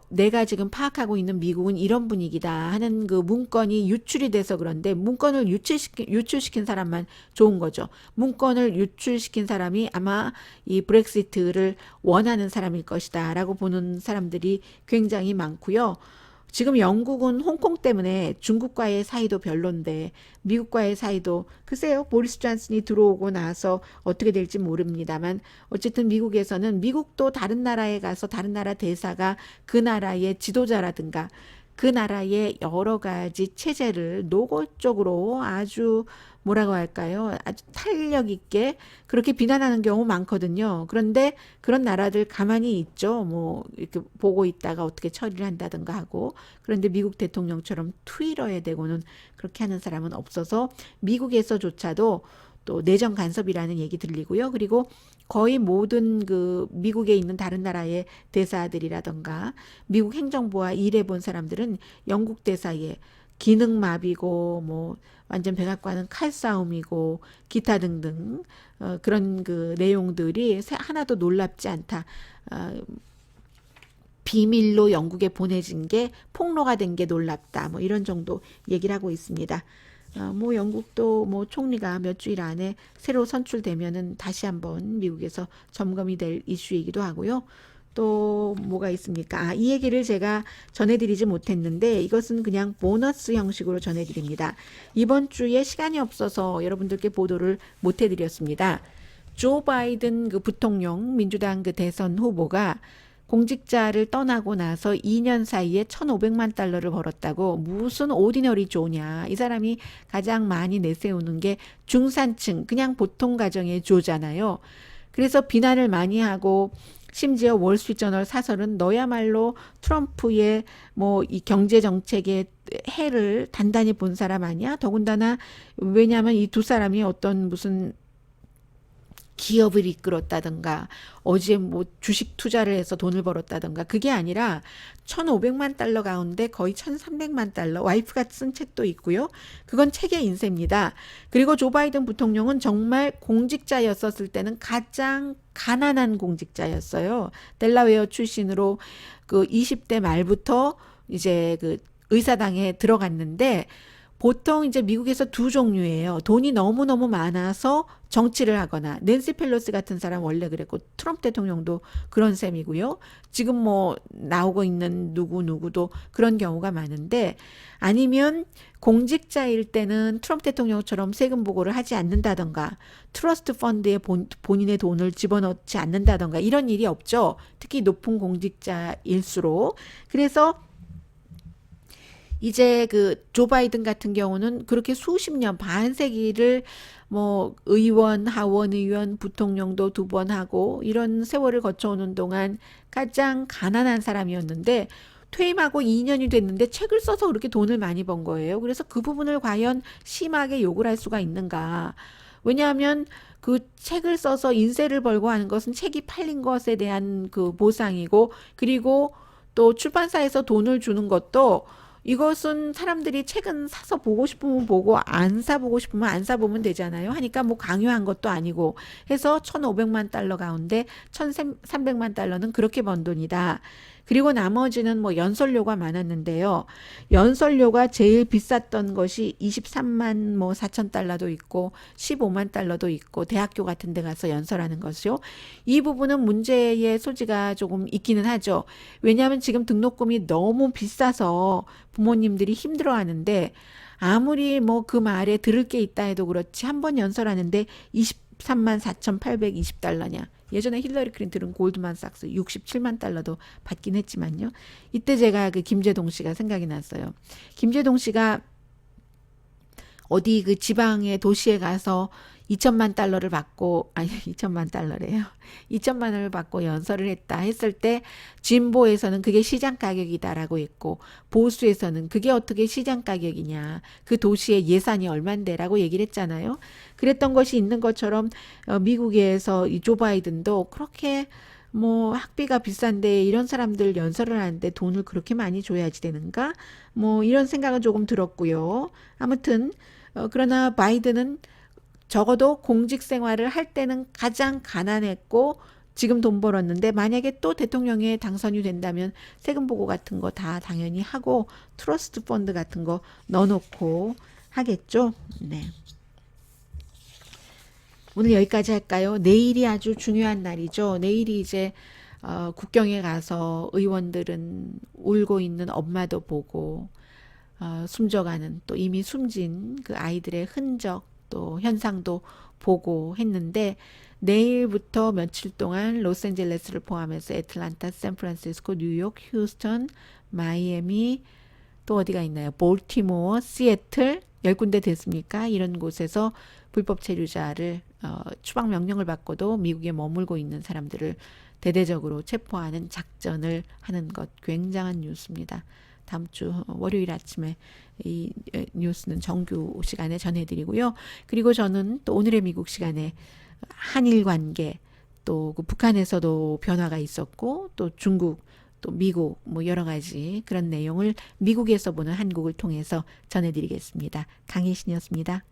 내가 지금 파악하고 있는 미국은 이런 분위기다 하는 그 문건이 유출이 돼서 그런데 문건을 유출시킨 사람만 좋은 거죠. 문건을 유출시킨 사람이 아마 이 브렉시트를 원하는 사람일 것이다 라고 보는 사람들이 굉장히 많고요. 지금 영국은 홍콩 때문에 중국과의 사이도 별론데 미국과의 사이도 글쎄요. 보리스 존슨이 들어오고 나서 어떻게 될지 모릅니다만 어쨌든 미국에서는 미국도 다른 나라에 가서 다른 나라 대사가 그 나라의 지도자라든가 그 나라의 여러 가지 체제를 노골적으로 아주 뭐라고 할까요? 아주 탄력 있게 그렇게 비난하는 경우 많거든요. 그런데 그런 나라들 가만히 있죠. 뭐 이렇게 보고 있다가 어떻게 처리를 한다든가 하고. 그런데 미국 대통령처럼 트위터에 대고는 그렇게 하는 사람은 없어서 미국에서조차도 또 내정 간섭이라는 얘기 들리고요. 그리고 거의 모든 그 미국에 있는 다른 나라의 대사들이라던가 미국 행정부와 일해본 사람들은 영국 대사에 기능마비고 뭐 완전 백악관은 칼싸움이고 기타 등등 그런 그 내용들이 하나도 놀랍지 않다. 비밀로 영국에 보내진 게 폭로가 된 게 놀랍다. 뭐 이런 정도 얘기를 하고 있습니다. 뭐 영국도 뭐 총리가 몇 주일 안에 새로 선출되면은 다시 한번 미국에서 점검이 될 이슈이기도 하고요. 또 뭐가 있습니까? 이 얘기를 제가 전해드리지 못했는데 이것은 그냥 보너스 형식으로 전해드립니다. 이번 주에 시간이 없어서 여러분들께 보도를 못해드렸습니다. 조 바이든 그 부통령 민주당 그 대선 후보가 공직자를 떠나고 나서 2년 사이에 1,500만 달러를 벌었다고 무슨 오디너리 조냐. 이 사람이 가장 많이 내세우는 게 중산층, 그냥 보통 가정의 조잖아요. 그래서 비난을 많이 하고 심지어 월스트리트저널 사설은 너야말로 트럼프의 뭐 이 경제 정책의 해를 단단히 본 사람 아니야? 더군다나 왜냐하면 이 두 사람이 어떤 무슨 기업을 이끌었다든가 어제 뭐 주식 투자를 해서 돈을 벌었다든가 그게 아니라 1,500만 달러 가운데 거의 1,300만 달러 와이프가 쓴 책도 있고요. 그건 책의 인세입니다. 그리고 조 바이든 부통령은 정말 공직자였었을 때는 가장 가난한 공직자였어요. 델라웨어 출신으로 그 20대 말부터 이제 그 의사당에 들어갔는데 보통 이제 미국에서 두 종류예요. 돈이 너무너무 많아서 정치를 하거나 낸시 펠로시 같은 사람 원래 그랬고 트럼프 대통령도 그런 셈이고요. 지금 뭐 나오고 있는 누구도 그런 경우가 많은데 아니면 공직자일 때는 트럼프 대통령처럼 세금 보고를 하지 않는다던가 트러스트 펀드에 본인의 돈을 집어넣지 않는다던가 이런 일이 없죠. 특히 높은 공직자일수록. 그래서 이제 그 조 바이든 같은 경우는 그렇게 수십 년 반세기를 뭐 의원, 하원 의원, 부통령도 2번 하고 이런 세월을 거쳐오는 동안 가장 가난한 사람이었는데 퇴임하고 2년이 됐는데 책을 써서 그렇게 돈을 많이 번 거예요. 그래서 그 부분을 과연 심하게 욕을 할 수가 있는가? 왜냐하면 그 책을 써서 인세를 벌고 하는 것은 책이 팔린 것에 대한 그 보상이고 그리고 또 출판사에서 돈을 주는 것도 이것은 사람들이 책은 사서 보고 싶으면 보고 안 사보고 싶으면 안 사보면 되잖아요. 하니까 뭐 강요한 것도 아니고 해서 1,500만 달러 가운데 1,300만 달러는 그렇게 번 돈이다. 그리고 나머지는 뭐 연설료가 많았는데요. 연설료가 제일 비쌌던 것이 23만 뭐 4천 달러도 있고 15만 달러도 있고 대학교 같은 데 가서 연설하는 것이요. 이 부분은 문제의 소지가 조금 있기는 하죠. 왜냐하면 지금 등록금이 너무 비싸서 부모님들이 힘들어하는데 아무리 뭐 그 말에 들을 게 있다 해도 그렇지 한 번 연설하는데 23만 4,820달러냐. 예전에 힐러리 클린턴은 골드만삭스 67만 달러도 받긴 했지만요. 이때 제가 그 김재동 씨가 생각이 났어요. 김재동 씨가 어디 그 지방의 도시에 가서 2천만 달러를 받고, 아니, 2천만 달러래요. 2천만 원을 받고 연설을 했다 했을 때, 진보에서는 그게 시장 가격이다라고 했고, 보수에서는 그게 어떻게 시장 가격이냐. 그 도시의 예산이 얼만데라고 얘기를 했잖아요. 그랬던 것이 있는 것처럼, 미국에서 이 조 바이든도 그렇게 뭐 학비가 비싼데 이런 사람들 연설을 하는데 돈을 그렇게 많이 줘야지 되는가? 뭐 이런 생각은 조금 들었고요. 아무튼 그러나 바이든은 적어도 공직 생활을 할 때는 가장 가난했고 지금 돈 벌었는데 만약에 또 대통령에 당선이 된다면 세금 보고 같은 거 다 당연히 하고 트러스트 펀드 같은 거 넣어놓고 하겠죠. 네. 오늘 여기까지 할까요? 내일이 아주 중요한 날이죠. 내일이 이제 국경에 가서 의원들은 울고 있는 엄마도 보고 숨져가는 또 이미 숨진 그 아이들의 흔적 또 현상도 보고 했는데 내일부터 며칠 동안 로스앤젤레스를 포함해서 애틀란타, 샌프란시스코, 뉴욕, 휴스턴, 마이애미 또 어디가 있나요? 볼티모어, 시애틀 10군데 됐습니까? 이런 곳에서 불법 체류자를 추방 명령을 받고도 미국에 머물고 있는 사람들을 대대적으로 체포하는 작전을 하는 것 굉장한 뉴스입니다. 다음 주 월요일 아침에 이 뉴스는 정규 시간에 전해드리고요. 그리고 저는 또 오늘의 미국 시간에 한일 관계 또 그 북한에서도 변화가 있었고 또 중국 또 미국 뭐 여러 가지 그런 내용을 미국에서 보는 한국을 통해서 전해드리겠습니다. 강혜신이었습니다.